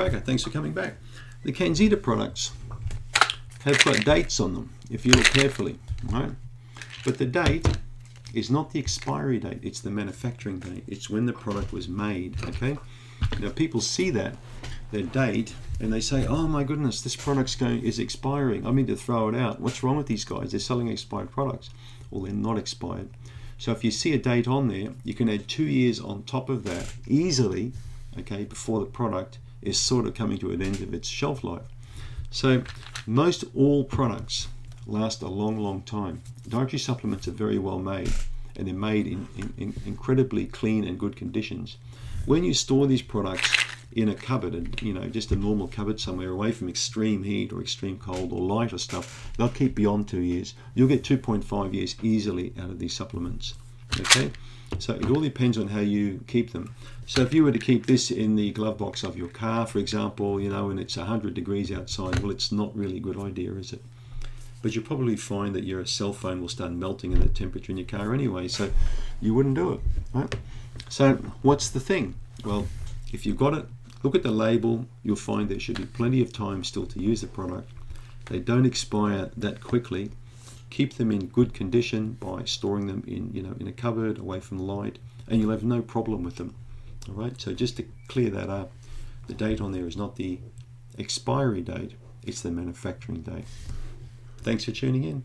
Cracker, thanks for coming back. The CanXida products have got dates on them, if you look carefully, right? But the date is not the expiry date, it's the manufacturing date. It's when the product was made, okay? Now people see that, their date, and they say, oh my goodness, this product's is expiring. I mean to throw it out. What's wrong with these guys? They're selling expired products. Well, they're not expired. So if you see a date on there, you can add 2 years on top of that easily, okay, before the product is sort of coming to an end of its shelf life. So most all products last a long time. Dietary supplements are very well made, and they're made in incredibly clean and good conditions. When you store these products in a cupboard, and just a normal cupboard somewhere away from extreme heat or extreme cold or lighter stuff, they'll keep beyond 2 years. You'll get 2.5 years easily out of these supplements, okay? So it all depends on how you keep them. So if you were to keep this in the glove box of your car, for example, and it's 100 degrees outside, well, it's not really a good idea, is it? But you'll probably find that your cell phone will start melting in the temperature in your car anyway, so you wouldn't do it, right? So what's the thing? Well, if you've got it, look at the label, you'll find there should be plenty of time still to use the product. They don't expire that quickly. Keep them in good condition by storing them in a cupboard away from the light, and you'll have no problem with them. All right, so just to clear that up, the date on there is not the expiry date, it's the manufacturing date. Thanks for tuning in.